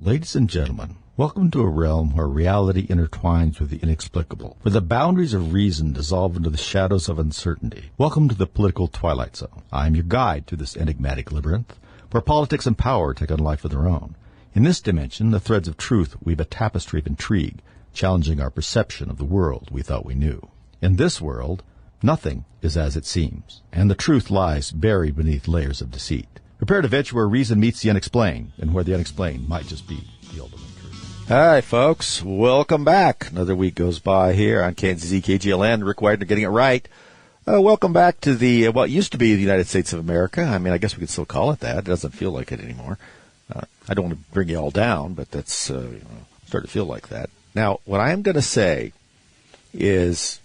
Ladies and gentlemen, welcome to a realm where reality intertwines with the inexplicable, where the boundaries of reason dissolve into the shadows of uncertainty. Welcome to the political twilight zone. I am your guide through this enigmatic labyrinth, where politics and power take on life of their own. In this dimension, the threads of truth weave a tapestry of intrigue, challenging our perception of the world we thought we knew. In this world, nothing is as it seems, and the truth lies buried beneath layers of deceit. Prepare to venture where reason meets the unexplained, and where the unexplained might just be the ultimate truth. Hi, folks. Welcome back. Another week goes by here on KNZZ KGLN. Rick Widener getting it right. Welcome back to the what used to be the United States of America. I mean, I guess we could still call it that. It doesn't feel like it anymore. I don't want to bring you all down, but that's starting to feel like that. Now, what I am going to say is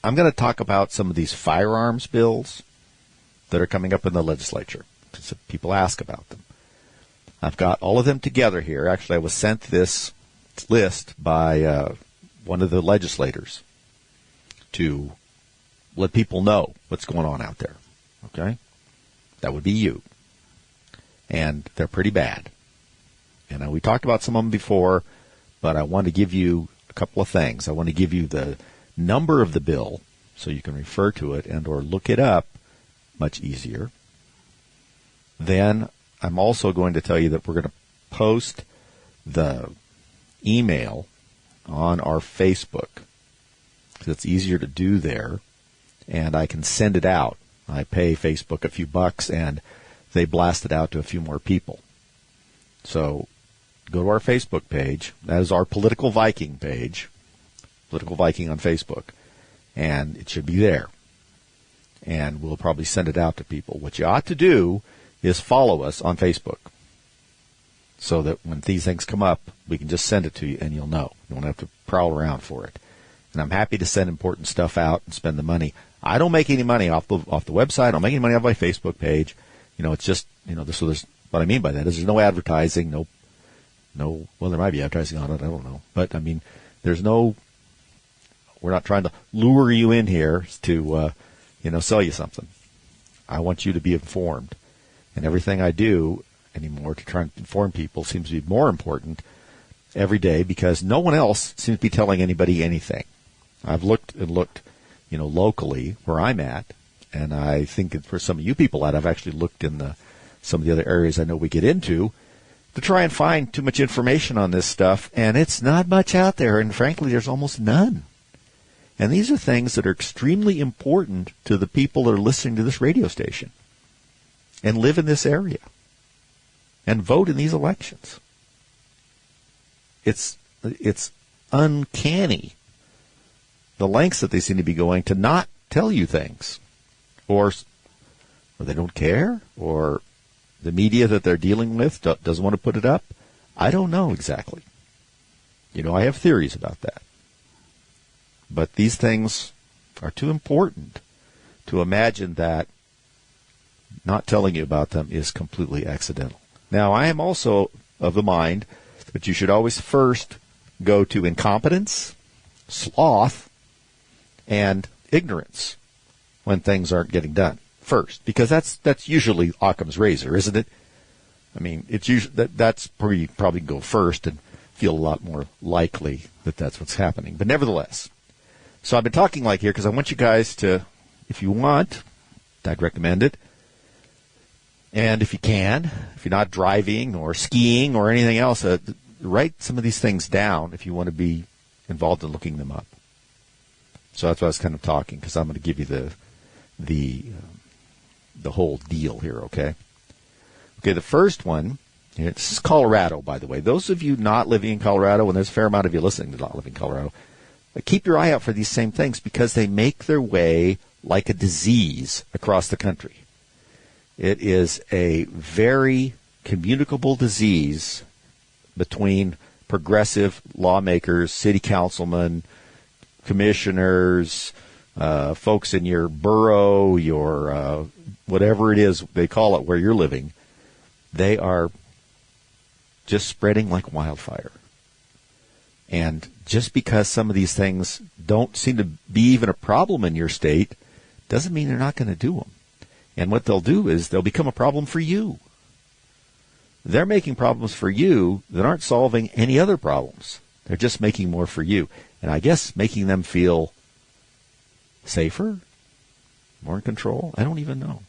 I'm going to talk about some of these firearms bills that are coming up in the legislature. So people ask about them. I've got all of them together here. Actually, I was sent this list by one of the legislators to let people know what's going on out there. Okay? That would be you. And they're pretty bad. And we talked about some of them before, but I want to give you a couple of things. I want to give you the number of the bill so you can refer to it and or look it up much easier. Then I'm also going to tell you that we're going to post the email on our Facebook, because it's easier to do there, and I can send it out. I pay Facebook a few bucks, and they blast it out to a few more people. So go to our Facebook page. That is our Political Viking page, Political Viking on Facebook, and it should be there. And we'll probably send it out to people. What you ought to do is follow us on Facebook, so that when these things come up, we can just send it to you and you'll know. You won't have to prowl around for it. And I'm happy to send important stuff out and spend the money. I don't make any money off the website. I don't make any money off my Facebook page. It's just, so there's, what I mean by that is there's no advertising, no, well, there might be advertising on it, I don't know. But, we're not trying to lure you in here to, sell you something. I want you to be informed. And everything I do anymore to try and inform people seems to be more important every day, because no one else seems to be telling anybody anything. I've looked and looked, locally where I'm at, and I think that for some of you people I've actually looked in some of the other areas I know we get into to try and find too much information on this stuff, and it's not much out there, and frankly, there's almost none. And these are things that are extremely important to the people that are listening to this radio station and live in this area and vote in these elections. It's uncanny, the lengths that they seem to be going to not tell you things, or they don't care, or the media that they're dealing with doesn't want to put it up. I don't know exactly. I have theories about that. But these things are too important to imagine that not telling you about them is completely accidental. Now, I am also of the mind that you should always first go to incompetence, sloth, and ignorance when things aren't getting done first, because that's usually Occam's razor, isn't it? I mean, it's usually that's probably go first and feel a lot more likely that that's what's happening. But nevertheless, so I've been talking like here because I want you guys to, if you want, I'd recommend it. And if you can, if you're not driving or skiing or anything else, write some of these things down if you want to be involved in looking them up. So that's why I was kind of talking, because I'm going to give you the whole deal here, okay? Okay, the first one, this is Colorado, by the way. Those of you not living in Colorado, and there's a fair amount of you listening to not living in Colorado, keep your eye out for these same things, because they make their way like a disease across the country. It is a very communicable disease between progressive lawmakers, city councilmen, commissioners, folks in your borough, your whatever it is they call it where you're living. They are just spreading like wildfire. And just because some of these things don't seem to be even a problem in your state doesn't mean they're not going to do them. And what they'll do is they'll become a problem for you. they're making problems for you that aren't solving any other problems. They're just making more for you. And I guess making them feel safer, more in control. I don't even know.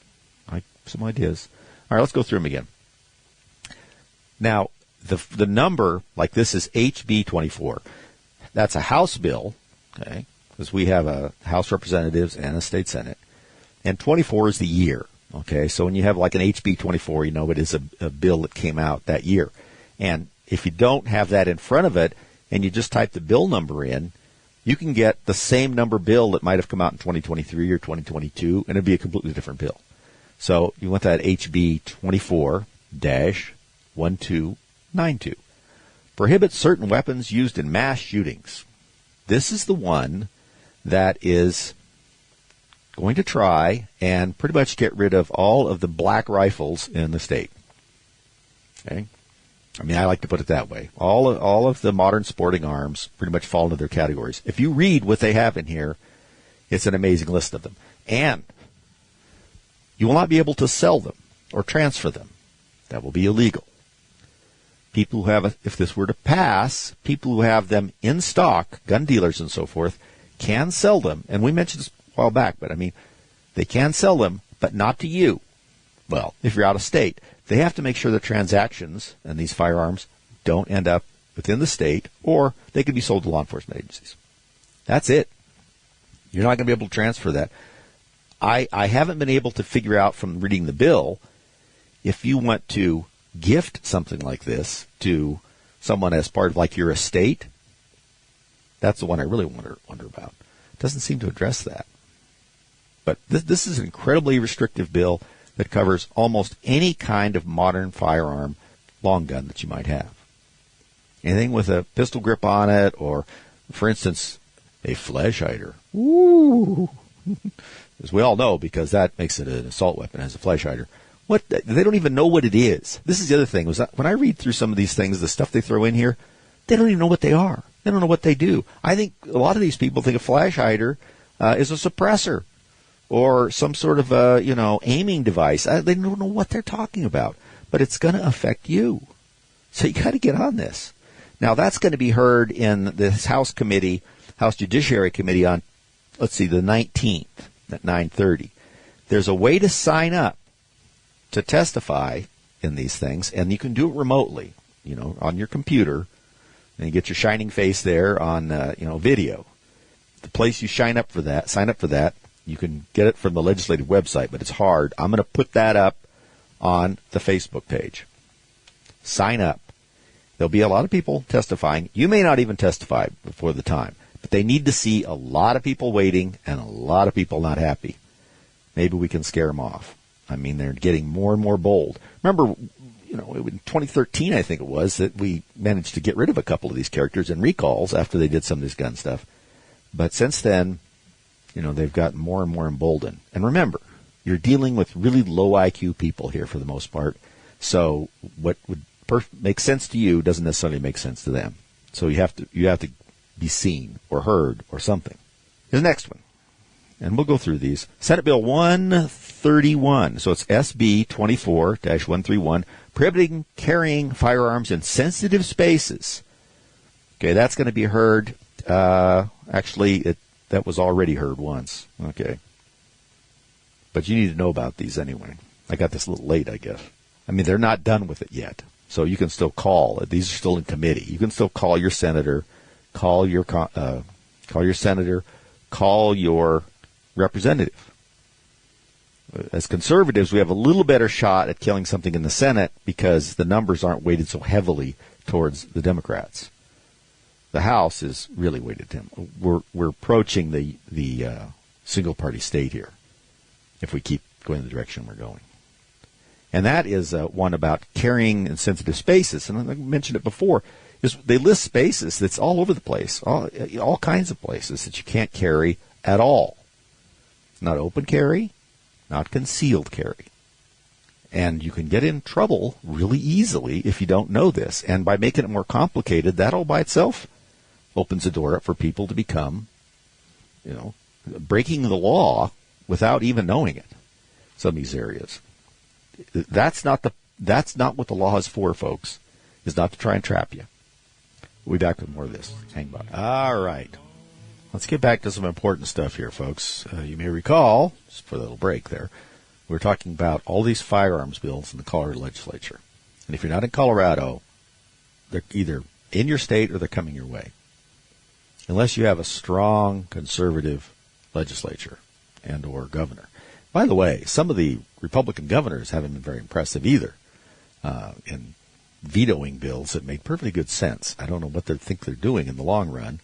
I have some ideas. All right, let's go through them again. Now, the number, like this, is HB 24. That's a House bill, okay, because we have a House of Representatives and a State Senate. And 24 is the year, okay? So when you have like an HB 24, you know it is a bill that came out that year. And if you don't have that in front of it and you just type the bill number in, you can get the same number bill that might have come out in 2023 or 2022, and it'd be a completely different bill. So you want that HB 24-1292. Prohibit certain weapons used in mass shootings. This is the one that is going to try and pretty much get rid of all of the black rifles in the state. Okay? I mean, I like to put it that way. All of the modern sporting arms pretty much fall into their categories. If you read what they have in here, it's an amazing list of them. And you will not be able to sell them or transfer them. That will be illegal. People who have, if this were to pass, people who have them in stock, gun dealers and so forth, can sell them. And we mentioned this a while back, but I mean, they can sell them, but not to you. Well, if you're out of state, they have to make sure the transactions and these firearms don't end up within the state, or they can be sold to law enforcement agencies. That's it. You're not going to be able to transfer that. I haven't been able to figure out from reading the bill if you want to gift something like this to someone as part of like your estate. That's the one I really wonder about. It doesn't seem to address that. But this is an incredibly restrictive bill that covers almost any kind of modern firearm, long gun that you might have. Anything with a pistol grip on it, or, for instance, a flash hider. Ooh. As we all know, because that makes it an assault weapon, as a flash hider. They don't even know what it is. This is the other thing. Was that when I read through some of these things, the stuff they throw in here, they don't even know what they are. They don't know what they do. I think a lot of these people think a flash hider is a suppressor or some sort of aiming device. They don't know what they're talking about, but it's going to affect you. So you got to get on this. Now that's going to be heard in this House Judiciary Committee on, the 19th at 9:30. There's a way to sign up to testify in these things, and you can do it remotely, on your computer, and you get your shining face there on, video. The place you sign up for that, you can get it from the legislative website, but it's hard. I'm going to put that up on the Facebook page. Sign up. There'll be a lot of people testifying. You may not even testify before the time, but they need to see a lot of people waiting and a lot of people not happy. Maybe we can scare them off. I mean, they're getting more and more bold. Remember, in 2013, I think it was, that we managed to get rid of a couple of these characters in recalls after they did some of this gun stuff. But since then, they've gotten more and more emboldened. And remember, you're dealing with really low IQ people here for the most part. So what would make sense to you doesn't necessarily make sense to them. So you have to be seen or heard or something. The next one. And we'll go through these. Senate Bill 131. So it's SB 24-131, prohibiting carrying firearms in sensitive spaces. Okay, that's going to be heard. That was already heard once. Okay. But you need to know about these anyway. I got this a little late, I guess. I mean, they're not done with it yet. So you can still call. These are still in committee. You can still call your senator, call your representative. As conservatives, we have a little better shot at killing something in the Senate because the numbers aren't weighted so heavily towards the Democrats. The House is really weighted to them. We're approaching the single-party state here if we keep going in the direction we're going. And that is one about carrying in sensitive spaces. And I mentioned it before. They list spaces that's all over the place, all kinds of places that you can't carry at all. Not open carry, not concealed carry. And you can get in trouble really easily if you don't know this. And by making it more complicated, that all by itself opens the door up for people to become, breaking the law without even knowing it. Some of these areas. That's not That's not what the law is for, folks, is not to try and trap you. We'll be back with more of this. Hang by. All right. Let's get back to some important stuff here, folks. You may recall, just for a little break there, we're talking about all these firearms bills in the Colorado legislature. And if you're not in Colorado, they're either in your state or they're coming your way. Unless you have a strong conservative legislature and or governor. By the way, some of the Republican governors haven't been very impressive either in vetoing bills that made perfectly good sense. I don't know what they think they're doing in the long run.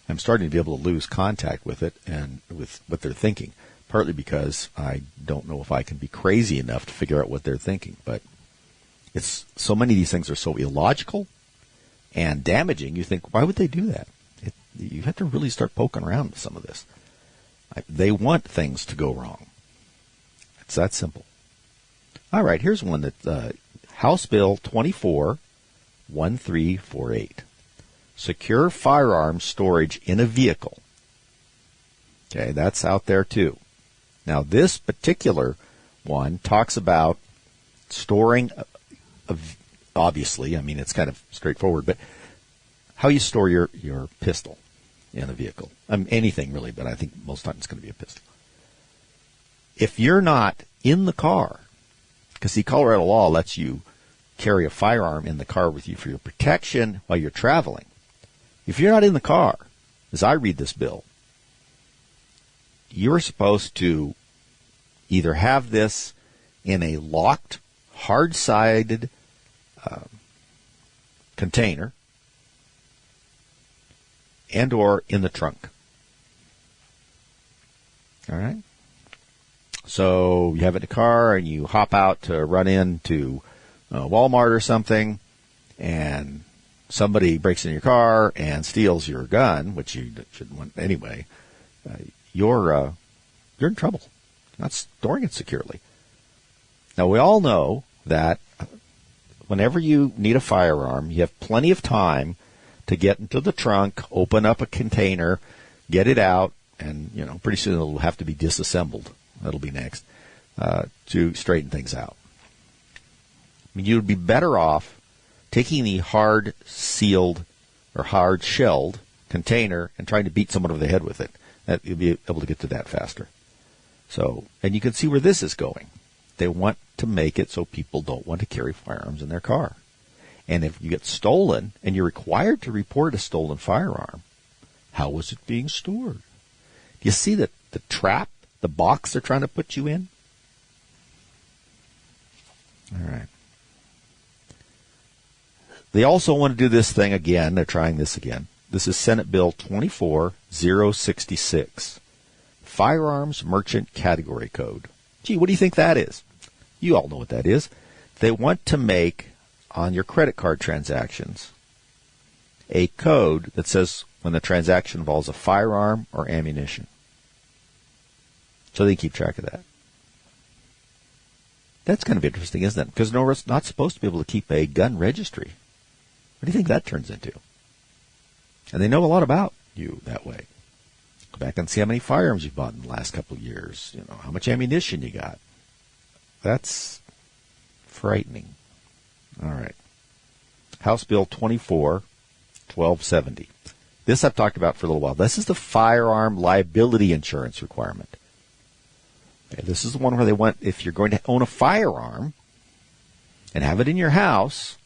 I'm starting to be able to lose contact with it and with what they're thinking, partly because I don't know if I can be crazy enough to figure out what they're thinking. But it's so many of these things are so illogical and damaging. You think, why would they do that? You have to really start poking around with some of this. They want things to go wrong. It's that simple. All right, here's one that House Bill 24-1348. Secure firearms storage in a vehicle. Okay, that's out there too. Now, this particular one talks about storing, obviously, I mean, it's kind of straightforward, but how you store your pistol in a vehicle. Anything really, but I think most times it's going to be a pistol. If you're not in the car, because see, Colorado law lets you carry a firearm in the car with you for your protection while you're traveling. If you're not in the car, as I read this bill, you're supposed to either have this in a locked, hard-sided container and or in the trunk. All right? So you have it in the car and you hop out to run into Walmart or something, and somebody breaks in your car and steals your gun, which you shouldn't want anyway. You're in trouble. You're not storing it securely. Now, we all know that whenever you need a firearm, you have plenty of time to get into the trunk, open up a container, get it out, and pretty soon it'll have to be disassembled. That'll be next to straighten things out. I mean, you'd be better off taking the hard sealed or hard shelled container and trying to beat someone over the head with it. You'll be able to get to that faster. So, and you can see where this is going. They want to make it so people don't want to carry firearms in their car. And if you get stolen and you're required to report a stolen firearm, how was it being stored? Do you see the trap, the box they're trying to put you in? All right. They also want to do this thing again. They're trying this again. This is Senate Bill 24-066, Firearms Merchant Category Code. Gee, what do you think that is? You all know what that is. They want to make, on your credit card transactions, a code that says when the transaction involves a firearm or ammunition. So they keep track of that. That's kind of interesting, isn't it? Because we're not supposed to be able to keep a gun registry. What do you think that turns into? And they know a lot about you that way. Go back and see how many firearms you've bought in the last couple of years. How much ammunition you got. That's frightening. All right. House Bill 24-1270. This I've talked about for a little while. This is the firearm liability insurance requirement. Okay, this is the one where they want, if you're going to own a firearm and have it in your house,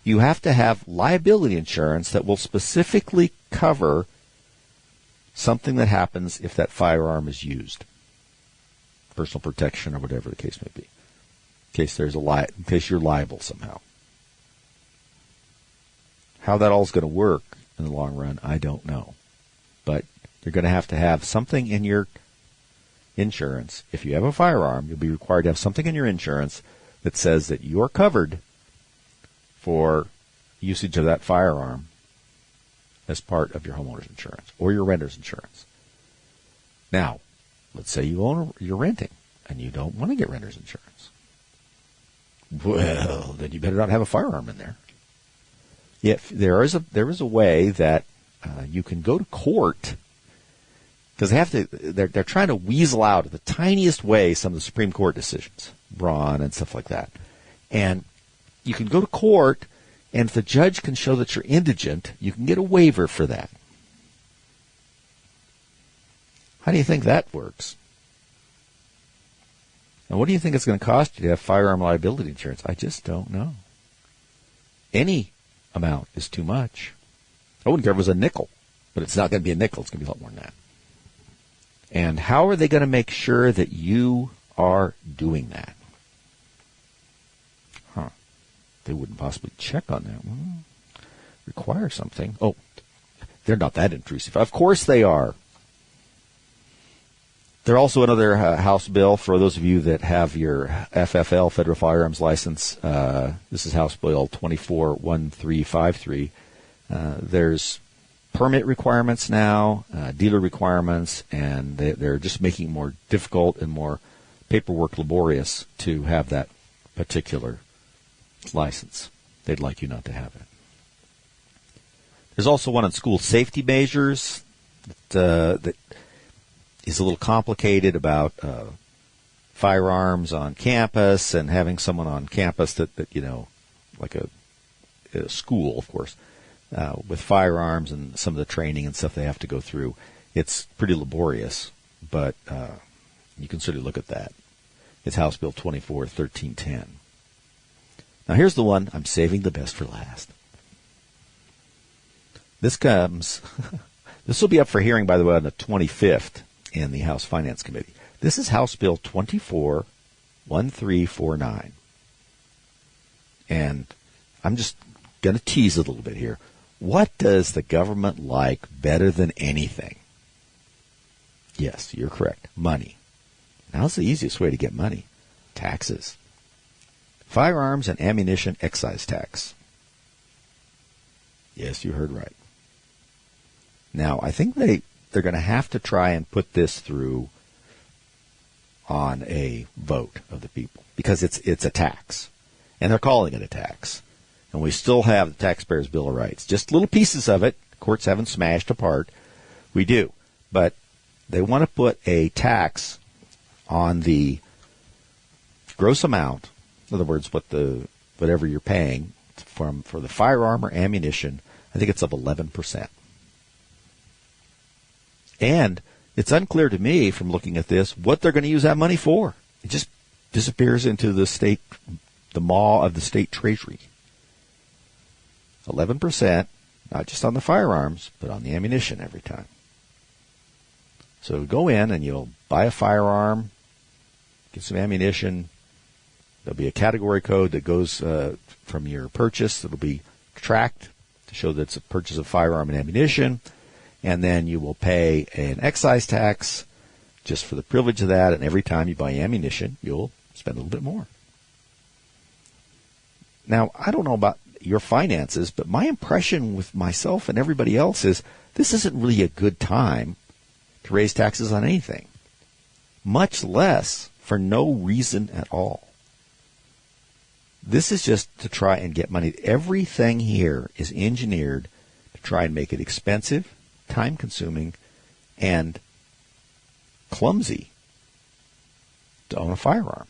you have to have liability insurance that will specifically cover something that happens if that firearm is used. Personal protection or whatever the case may be. In case you're liable somehow. How that all is going to work in the long run, I don't know. But you're going to have something in your insurance. If you have a firearm, you'll be required to have something in your insurance that says that you're covered for usage of that firearm as part of your homeowner's insurance or your renter's insurance. Now, let's say you're renting and you don't want to get renter's insurance. Well, then you better not have a firearm in there. If there is a way that you can go to court, because they're trying to weasel out the tiniest way some of the Supreme Court decisions, Braun and stuff like that. And you can go to court, and if the judge can show that you're indigent, you can get a waiver for that. How do you think that works? And what do you think it's going to cost you to have firearm liability insurance? I just don't know. Any amount is too much. I wouldn't care if it was a nickel, but it's not going to be a nickel. It's going to be a lot more than that. And how are they going to make sure that you are doing that? They wouldn't possibly check on that one. Require something. Oh, they're not that intrusive. Of course they are. There's also another House bill for those of you that have your FFL, Federal Firearms License. This is House Bill 241353. There's permit requirements now, dealer requirements, and they're just making it more difficult and more paperwork laborious to have that particular license. They'd like you not to have it. There's also one on school safety measures that is a little complicated about firearms on campus and having someone on campus that like a school, of course, with firearms and some of the training and stuff they have to go through. It's pretty laborious, but you can certainly look at that. It's House Bill 241310. Now here's the one I'm saving the best for last. This will be up for hearing, by the way, on the 25th in the House Finance Committee. This is House Bill 241349. And I'm just going to tease a little bit here. What does the government like better than anything? Yes, you're correct. Money. Now's the easiest way to get money. Taxes. Firearms and ammunition excise tax. Yes, you heard right. Now, I think they're going to have to try and put this through on a vote of the people because it's a tax, and they're calling it a tax. And we still have the Taxpayers' Bill of Rights. Just little pieces of it. Courts haven't smashed apart. We do. But they want to put a tax on the gross amount. In other words, whatever you're paying for the firearm or ammunition, I think it's up 11%. And it's unclear to me from looking at this what they're going to use that money for. It just disappears into the maw of the state treasury. 11%, not just on the firearms, but on the ammunition every time. So go in and you'll buy a firearm, get some ammunition. There'll be a category code that goes from your purchase that'll be tracked to show that it's a purchase of firearm and ammunition. And then you will pay an excise tax just for the privilege of that. And every time you buy ammunition, you'll spend a little bit more. Now, I don't know about your finances, but my impression with myself and everybody else is this isn't really a good time to raise taxes on anything, much less for no reason at all. This is just to try and get money. Everything here is engineered to try and make it expensive, time-consuming, and clumsy to own a firearm.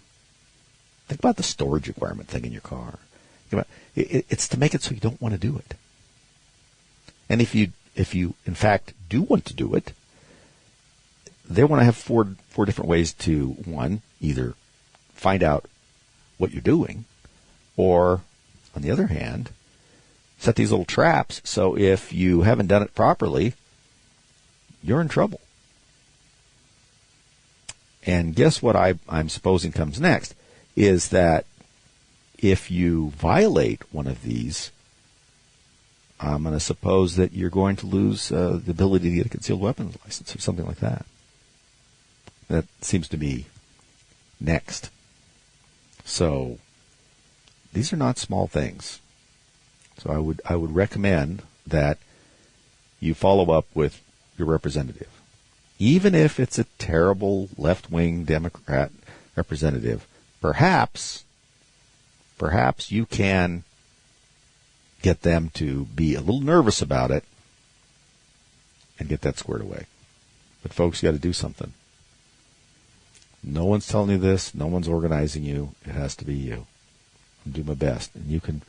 Think about the storage requirement thing in your car. It's to make it so you don't want to do it. And if you in fact do want to do it, they want to have four different ways to, one, either find out what you're doing, or, on the other hand, set these little traps so if you haven't done it properly, you're in trouble. And guess what I'm supposing comes next is that if you violate one of these, I'm going to suppose that you're going to lose the ability to get a concealed weapons license or something like that. That seems to be next. So these are not small things. So I would recommend that you follow up with your representative. Even if it's a terrible left-wing Democrat representative, perhaps you can get them to be a little nervous about it and get that squared away. But folks, you got to do something. No one's telling you this. No one's organizing you. It has to be you. and do my best. And you can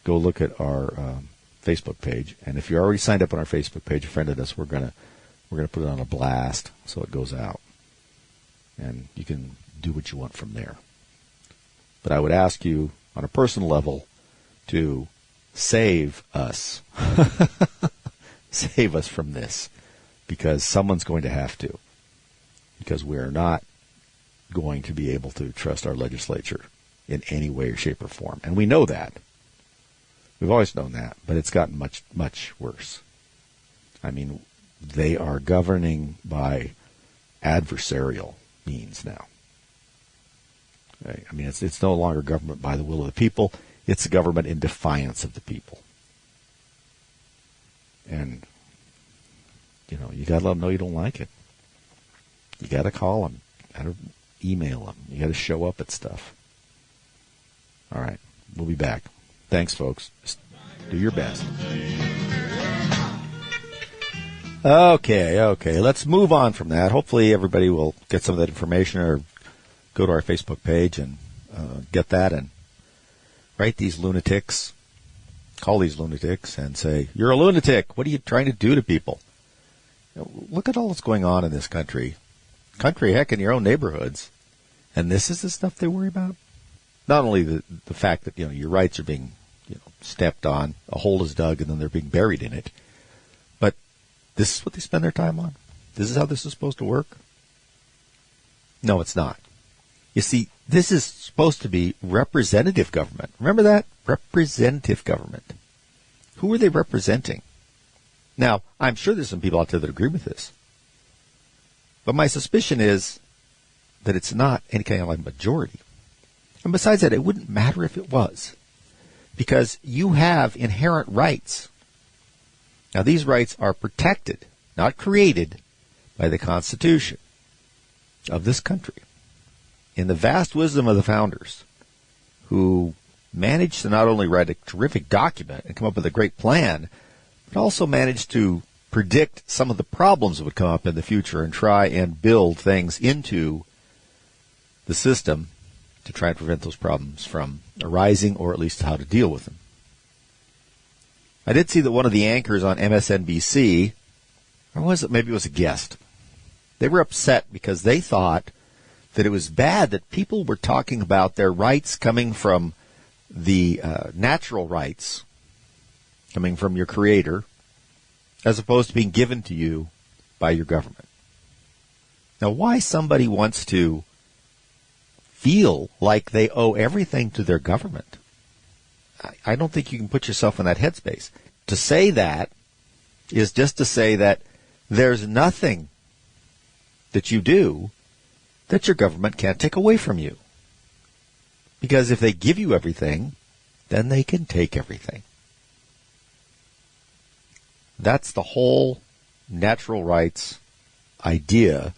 go look at our Facebook page. And if you're already signed up on our Facebook page, friended us, we're gonna put it on a blast so it goes out. And you can do what you want from there. But I would ask you on a personal level to save us. Save us from this, because someone's going to have to. Because we are not going to be able to trust our legislature in any way or shape or form. And we know that. We've always known that, but it's gotten much, much worse. I mean, they are governing by adversarial means now. I mean, it's no longer government by the will of the people. It's a government in defiance of the people. And, you know, you got to let them know you don't like it. You got to call them. Got to email them. You got to show up at stuff. All right. We'll be back. Thanks, folks. Just do your best. Okay. Let's move on from that. Hopefully everybody will get some of that information or go to our Facebook page and get that and write these lunatics, call these lunatics and say, you're a lunatic. What are you trying to do to people? You know, look at all that's going on in this country. Heck, in your own neighborhoods. And this is the stuff they worry about? Not only the fact that, you know, your rights are being, you know, stepped on, a hole is dug, and then they're being buried in it. But this is what they spend their time on. This is how this is supposed to work? No, it's not. You see, this is supposed to be representative government. Remember that? Representative government. Who are they representing? Now, I'm sure there's some people out there that agree with this. But my suspicion is that it's not any kind of like majority. And besides that, it wouldn't matter if it was. Because you have inherent rights. Now, these rights are protected, not created, by the Constitution of this country. In the vast wisdom of the founders, who managed to not only write a terrific document and come up with a great plan, but also managed to predict some of the problems that would come up in the future and try and build things into the system to try and prevent those problems from arising, or at least how to deal with them. I did see that one of the anchors on MSNBC, or was it, maybe it was a guest, they were upset because they thought that it was bad that people were talking about their rights coming from the natural rights, coming from your creator, as opposed to being given to you by your government. Now, why somebody wants to feel like they owe everything to their government, I don't think you can put yourself in that headspace. To say that is just to say that there's nothing that you do that your government can't take away from you. Because if they give you everything, then they can take everything. That's the whole natural rights idea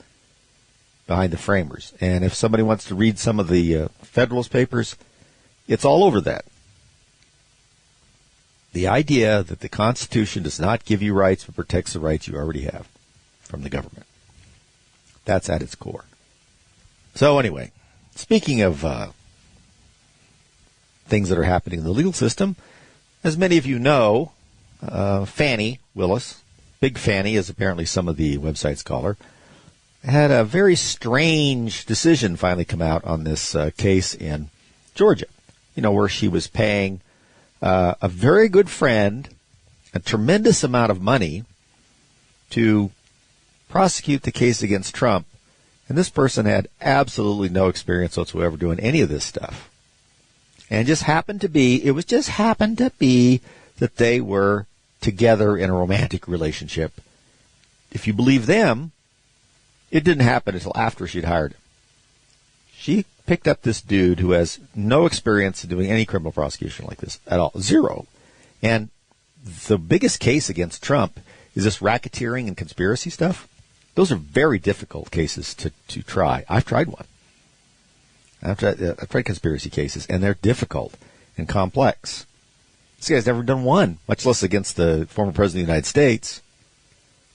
behind the framers. And if somebody wants to read some of the Federalist Papers, it's all over that. The idea that the Constitution does not give you rights but protects the rights you already have from the government. That's at its core. So anyway, speaking of things that are happening in the legal system, as many of you know, Fannie Willis, Big Fannie as apparently some of the websites call her, had a very strange decision finally come out on this case in Georgia, where she was paying a very good friend a tremendous amount of money to prosecute the case against Trump. And this person had absolutely no experience whatsoever doing any of this stuff. And it just happened to be that they were together in a romantic relationship. If you believe them, it didn't happen until after she'd hired him. She picked up this dude who has no experience in doing any criminal prosecution like this at all. Zero. And the biggest case against Trump is this racketeering and conspiracy stuff. Those are very difficult cases to try. I've tried one. I've tried conspiracy cases, and they're difficult and complex. This guy's never done one, much less against the former president of the United States.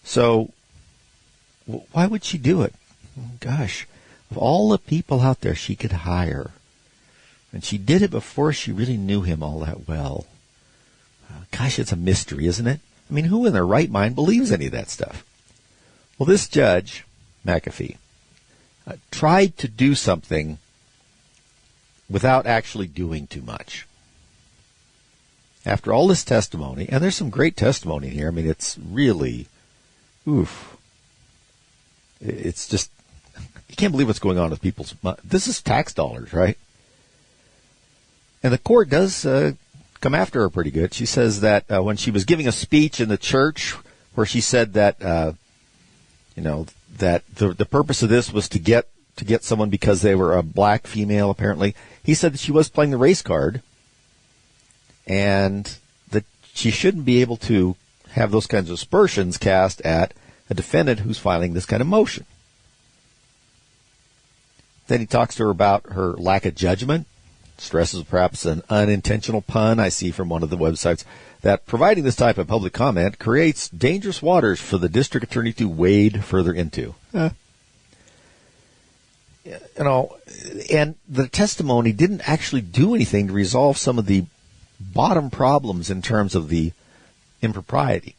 So why would she do it? Oh, gosh, of all the people out there she could hire, And she did it before she really knew him all that well. Gosh, it's a mystery, isn't it? I mean, who in their right mind believes any of that stuff? Well, this judge, McAfee, tried to do something without actually doing too much. After all this testimony, and there's some great testimony here. I mean, it's really, it's just, you can't believe what's going on with people's money. This is tax dollars, right? And the court does come after her pretty good. She says that when she was giving a speech in the church where she said that, that the purpose of this was to get someone because they were a black female, apparently. He said that she was playing the race card and that she shouldn't be able to have those kinds of aspersions cast at a defendant who's filing this kind of motion. Then he talks to her about her lack of judgment, stresses perhaps an unintentional pun I see from one of the websites, that providing this type of public comment creates dangerous waters for the district attorney to wade further into. And the testimony didn't actually do anything to resolve some of the bottom problems in terms of the impropriety.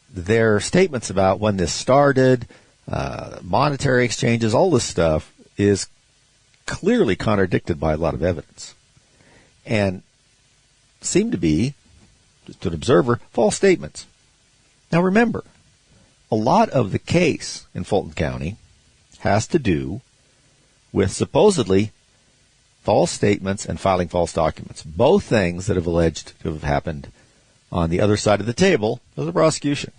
Their statements about when this started, monetary exchanges, all this stuff is clearly contradicted by a lot of evidence and seem to be, to an observer, false statements. Now remember, a lot of the case in Fulton County has to do with supposedly false statements and filing false documents, both things that have alleged to have happened on the other side of the table of the prosecution.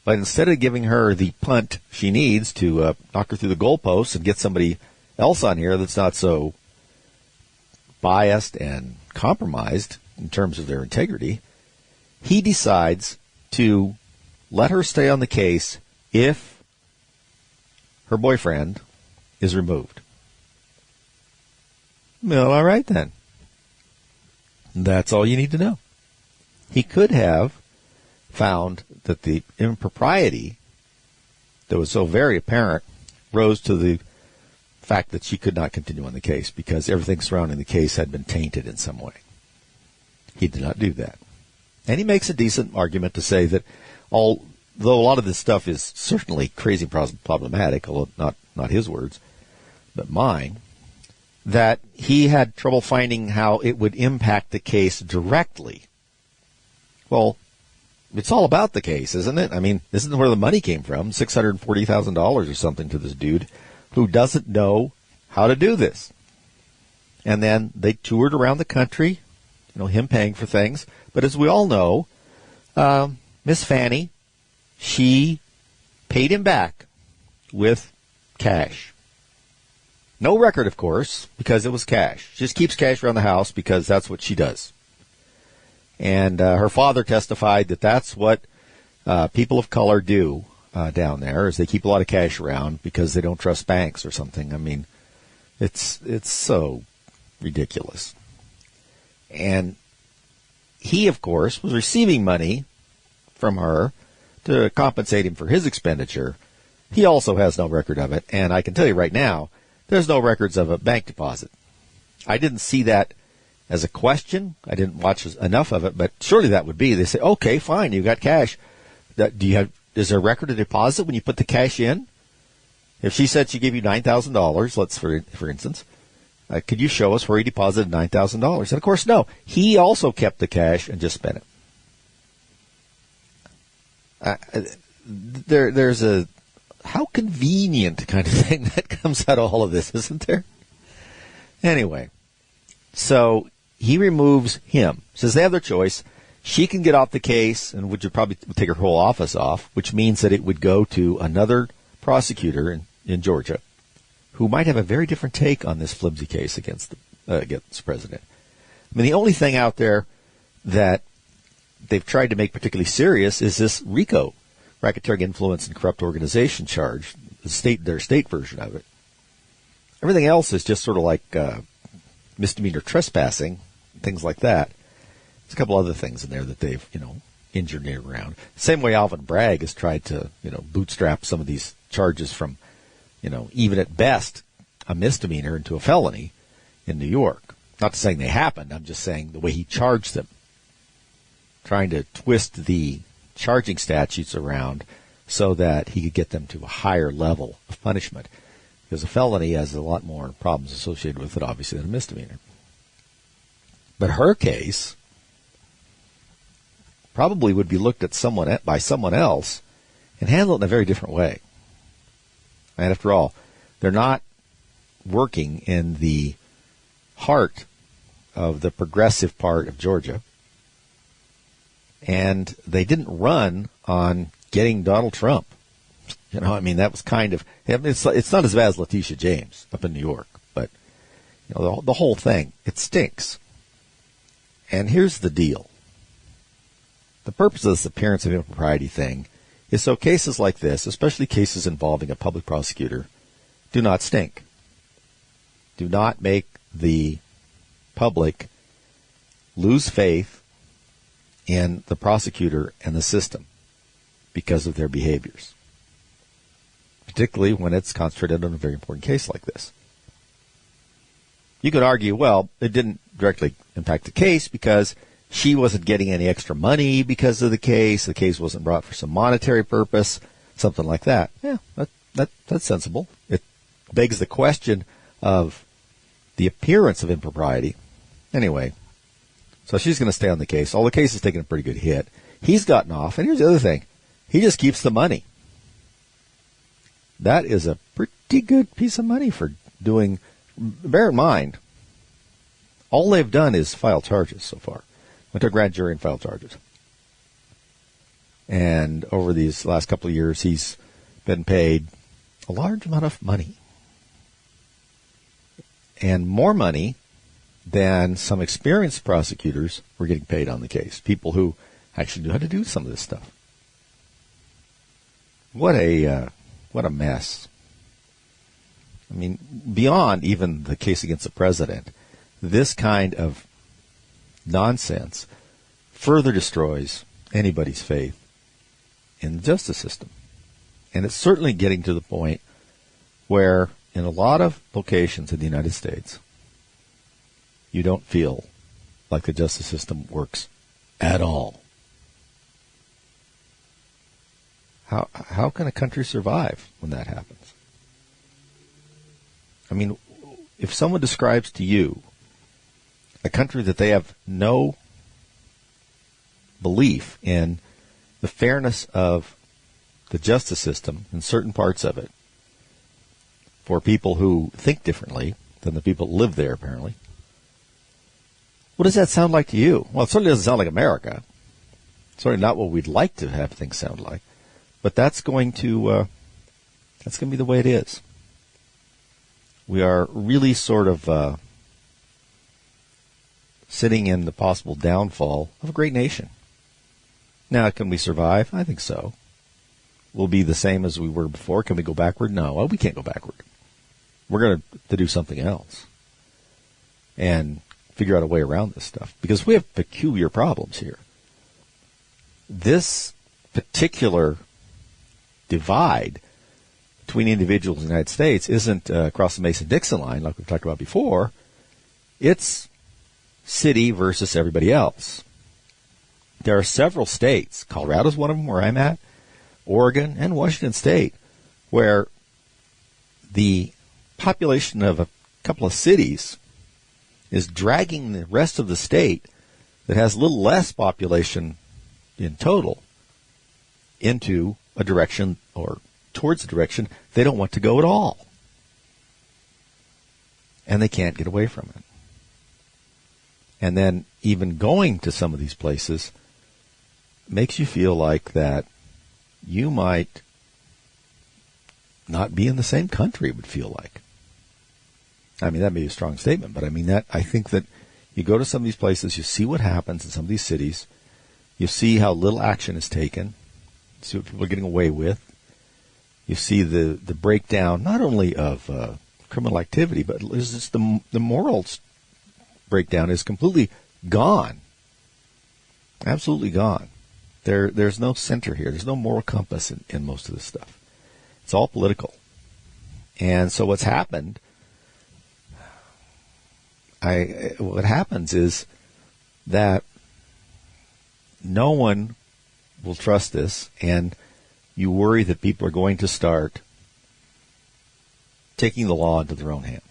But instead of giving her the punt she needs to knock her through the goalposts and get somebody else on here that's not so biased and compromised in terms of their integrity, he decides to let her stay on the case if her boyfriend is removed. Well, all right then. That's all you need to know. He could have found that the impropriety that was so very apparent rose to the fact that she could not continue on the case because everything surrounding the case had been tainted in some way. He did not do that. And he makes a decent argument to say that although a lot of this stuff is certainly crazy problematic, although not his words, but mine, that he had trouble finding how it would impact the case directly. Well, it's all about the case, isn't it? I mean, this is where the money came from, $640,000 or something to this dude who doesn't know how to do this. And then they toured around the country, him paying for things. But as we all know, Miss Fanny, she paid him back with cash. No record, of course, because it was cash. She just keeps cash around the house because that's what she does. And her father testified that that's what people of color do down there, is they keep a lot of cash around because they don't trust banks or something. I mean, it's so ridiculous. And he, of course, was receiving money from her to compensate him for his expenditure. He also has no record of it, and I can tell you right now, there's no records of a bank deposit. I didn't see that as a question. I didn't watch enough of it, but surely that would be. They say, okay, fine, you got cash. Is there a record of deposit when you put the cash in? If she said she gave you $9,000, let's for instance, could you show us where he deposited $9,000? And of course, no. He also kept the cash and just spent it. There's a how convenient kind of thing that comes out of all of this, isn't there? Anyway, so he removes him. Says they have their choice. She can get off the case, and would probably take her whole office off, which means that it would go to another prosecutor in Georgia who might have a very different take on this flimsy case against the president. I mean, the only thing out there that they've tried to make particularly serious is this RICO, racketeering influence and corrupt organization charge, their state version of it. Everything else is just sort of like misdemeanor trespassing, things like that. There's a couple other things in there that they've, engineered around. Same way Alvin Bragg has tried to, bootstrap some of these charges from, even at best, a misdemeanor into a felony in New York. Not saying they happened. I'm just saying the way he charged them. Trying to twist the charging statutes around so that he could get them to a higher level of punishment. Because a felony has a lot more problems associated with it, obviously, than a misdemeanor. But her case probably would be looked at by someone else and handled in a very different way. And after all, they're not working in the heart of the progressive part of Georgia. And they didn't run on getting Donald Trump. You know, I mean, that was kind of, it's not as bad as Letitia James up in New York, but you know, the whole thing, it stinks. And here's the deal. The purpose of this appearance of impropriety thing is so cases like this, especially cases involving a public prosecutor, do not stink. Do not make the public lose faith in the prosecutor and the system because of their behaviors, particularly when it's concentrated on a very important case like this. You could argue, well, it didn't directly impact the case because she wasn't getting any extra money because of the case wasn't brought for some monetary purpose, something like that. Yeah, that's sensible. It begs the question of the appearance of impropriety. Anyway, so she's going to stay on the case. All the case is taking a pretty good hit. He's gotten off, and here's the other thing. He just keeps the money. That is a pretty good piece of money for doing. Bear in mind, all they've done is file charges so far. Went to a grand jury and filed charges. And over these last couple of years, he's been paid a large amount of money. And more money than some experienced prosecutors were getting paid on the case. People who actually knew how to do some of this stuff. What a mess. I mean, beyond even the case against the president, this kind of nonsense further destroys anybody's faith in the justice system. And it's certainly getting to the point where in a lot of locations in the United States, you don't feel like the justice system works at all. How can a country survive when that happens? I mean, if someone describes to you a country that they have no belief in the fairness of the justice system in certain parts of it for people who think differently than the people who live there, apparently, what does that sound like to you? Well, it certainly doesn't sound like America. It's certainly not what we'd like to have things sound like. But that's going to be the way it is. We are really sort of sitting in the possible downfall of a great nation. Now, can we survive? I think so. We'll be the same as we were before. Can we go backward? No. Well, we can't go backward. We're going to do something else and figure out a way around this stuff because we have peculiar problems here. This particular divide between individuals in the United States isn't across the Mason-Dixon line like we've talked about before. It's city versus everybody else. There are several states, Colorado's one of them where I'm at, Oregon and Washington State, where the population of a couple of cities is dragging the rest of the state that has a little less population in total into a direction or towards a direction they don't want to go at all. And they can't get away from it. And then even going to some of these places makes you feel like that you might not be in the same country, it would feel like. I mean, that may be a strong statement, but I mean that I think that you go to some of these places, you see what happens in some of these cities, you see how little action is taken, you see what people are getting away with, you see the breakdown not only of criminal activity, but it's just the morals breakdown is completely gone. Absolutely gone. There's no center here. There's no moral compass in most of this stuff. It's all political. And so what's happened what happens is that no one will trust this, and you worry that people are going to start taking the law into their own hands.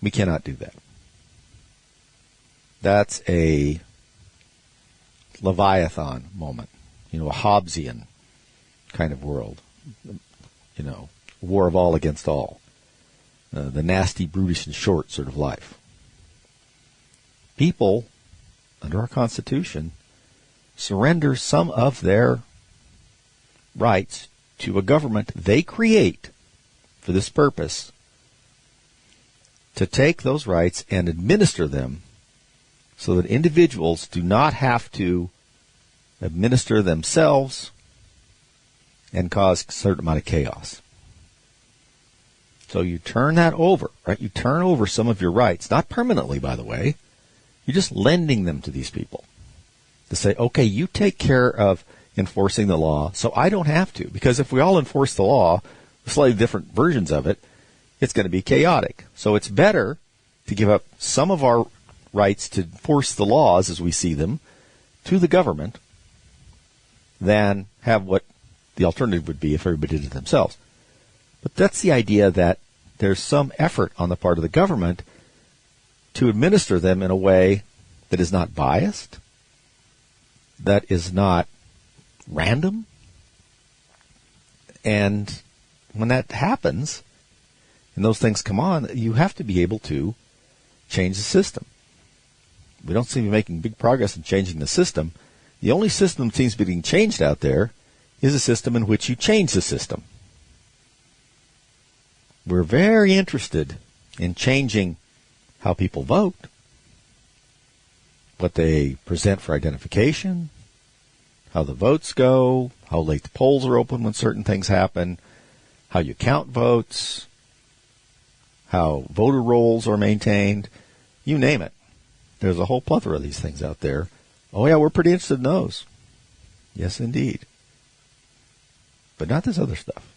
We cannot do that. That's a Leviathan moment, a Hobbesian kind of world, war of all against all, the nasty, brutish, and short sort of life. People, under our Constitution, surrender some of their rights to a government they create for this purpose, to take those rights and administer them so that individuals do not have to administer themselves and cause a certain amount of chaos. So you turn that over, right? You turn over some of your rights, not permanently, by the way. You're just lending them to these people to say, okay, you take care of enforcing the law so I don't have to. Because if we all enforce the law, slightly different versions of it, it's going to be chaotic. So it's better to give up some of our rights to enforce the laws as we see them to the government than have what the alternative would be if everybody did it themselves. But that's the idea that there's some effort on the part of the government to administer them in a way that is not biased, that is not random. And when that happens, and those things come on, you have to be able to change the system. We don't seem to be making big progress in changing the system. The only system that seems to be being changed out there is a system in which you change the system. We're very interested in changing how people vote, what they present for identification, how the votes go, how late the polls are open when certain things happen, how you count votes, how voter rolls are maintained, you name it. There's a whole plethora of these things out there. Oh, yeah, we're pretty interested in those. Yes, indeed. But not this other stuff.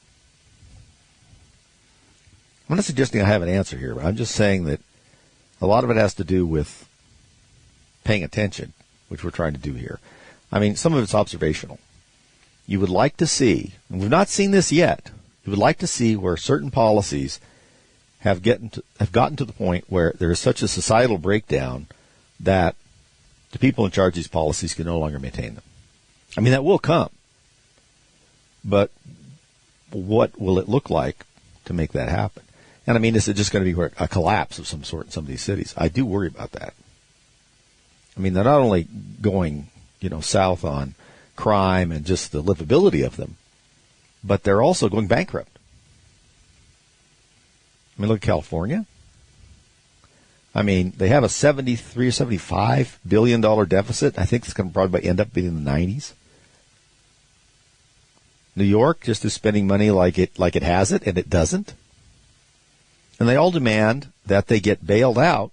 I'm not suggesting I have an answer here, but I'm just saying that a lot of it has to do with paying attention, which we're trying to do here. I mean, some of it's observational. You would like to see, and we've not seen this yet, you would like to see where certain policies have gotten to the point where there is such a societal breakdown that the people in charge of these policies can no longer maintain them. I mean, that will come. But what will it look like to make that happen? And I mean, is it just going to be a collapse of some sort in some of these cities? I do worry about that. I mean, they're not only going, south on crime and just the livability of them, but they're also going bankrupt. I mean, look at California. I mean, they have a $73 or $75 billion deficit. I think it's going to probably end up being in the 90s. New York just is spending money like it has it, and it doesn't. And they all demand that they get bailed out.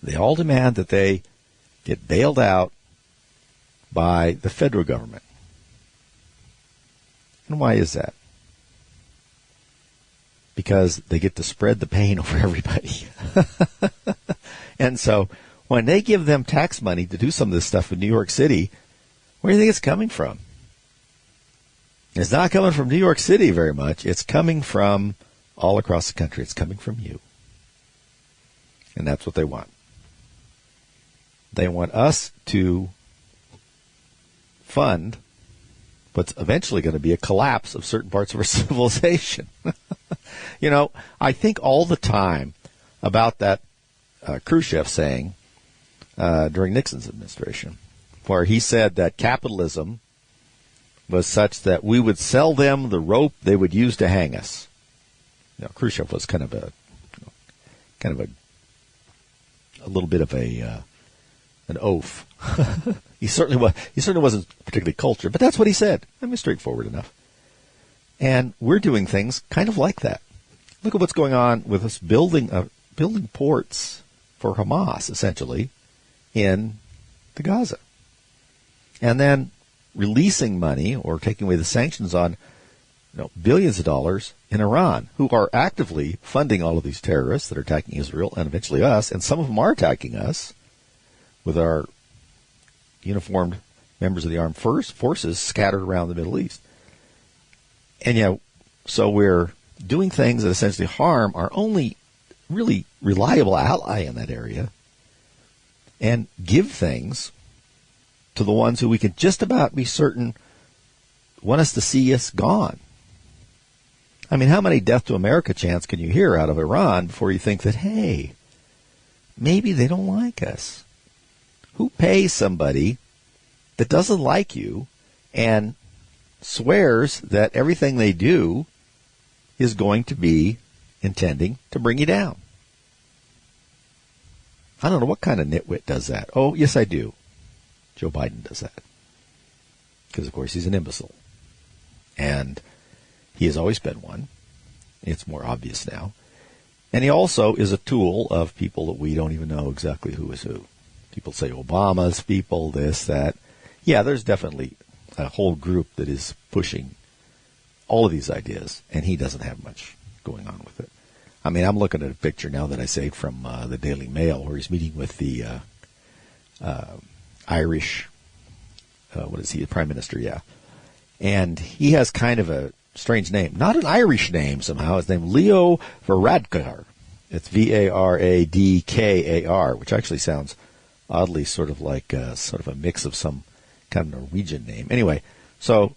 They all demand that they get bailed out by the federal government. And why is that? Because they get to spread the pain over everybody. And so when they give them tax money to do some of this stuff in New York City, where do you think it's coming from? It's not coming from New York City very much. It's coming from all across the country. It's coming from you. And that's what they want. They want us to fund what's eventually going to be a collapse of certain parts of our civilization. I think all the time about that Khrushchev saying during Nixon's administration, where he said that capitalism was such that we would sell them the rope they would use to hang us. Khrushchev was kind of a little bit of an oaf. He certainly wasn't particularly cultured, but that's what he said. I mean, straightforward enough. And we're doing things kind of like that. Look at what's going on with us building ports for Hamas, essentially, in the Gaza. And then releasing money or taking away the sanctions on billions of dollars in Iran, who are actively funding all of these terrorists that are attacking Israel and eventually us, and some of them are attacking us with our uniformed members of the armed forces scattered around the Middle East. And so we're doing things that essentially harm our only really reliable ally in that area, and give things to the ones who we can just about be certain want us to see us gone. I mean, how many death to America chants can you hear out of Iran before you think that, hey, maybe they don't like us? Who pays somebody that doesn't like you and swears that everything they do is going to be intending to bring you down? I don't know what kind of nitwit does that. Oh, yes, I do. Joe Biden does that. Because, of course, he's an imbecile. And he has always been one. It's more obvious now. And he also is a tool of people that we don't even know exactly who is who. People say Obama's people, this, that. Yeah, there's definitely a whole group that is pushing all of these ideas, and he doesn't have much going on with it. I mean, I'm looking at a picture now that I saved from the Daily Mail where he's meeting with the Irish, what is he, the Prime Minister, yeah. And he has kind of a strange name. Not an Irish name somehow. His name Leo Varadkar. It's Varadkar, which actually sounds oddly sort of like sort of a mix of some kind of Norwegian name. Anyway, so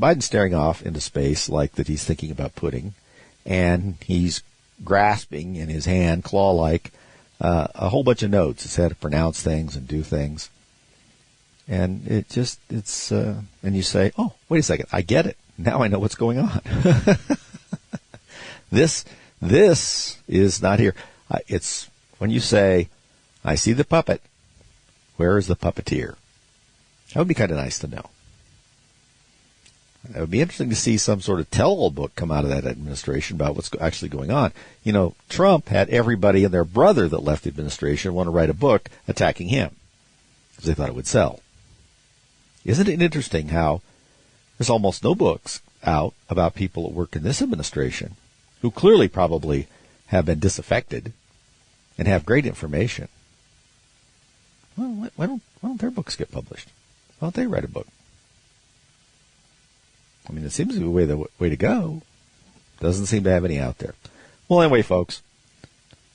Biden's staring off into space like that he's thinking about pudding, and he's grasping in his hand, claw-like, a whole bunch of notes. It's how to pronounce things and do things. And and you say, oh, wait a second, I get it. Now I know what's going on. This is not here. It's when you say, I see the puppet, where is the puppeteer? That would be kind of nice to know. It would be interesting to see some sort of tell-all book come out of that administration about what's actually going on. Trump had everybody and their brother that left the administration want to write a book attacking him because they thought it would sell. Isn't it interesting how there's almost no books out about people that work in this administration who clearly probably have been disaffected and have great information? Well, why don't their books get published? Why don't they write a book? I mean, it seems to be the way to go. Doesn't seem to have any out there. Well, anyway, folks,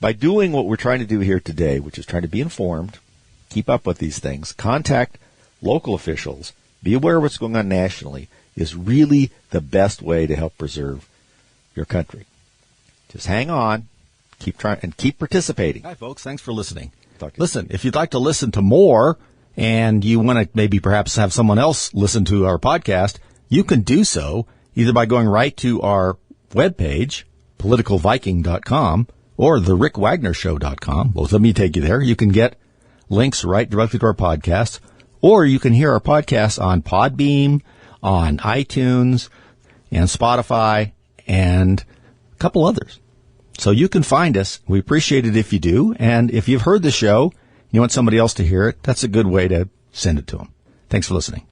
by doing what we're trying to do here today, which is trying to be informed, keep up with these things, contact local officials, be aware of what's going on nationally, is really the best way to help preserve your country. Just hang on, keep trying, and keep participating. Hi, folks. Thanks for listening. Listen, if you'd like to listen to more and you want to maybe perhaps have someone else listen to our podcast, you can do so either by going right to our webpage, politicalviking.com, or therickWagnerShow.com. Both of them take you there. You can get links right directly to our podcasts, or you can hear our podcasts on Podbean, on iTunes, and Spotify, and a couple others. So you can find us. We appreciate it if you do. And if you've heard the show, you want somebody else to hear it, that's a good way to send it to them. Thanks for listening.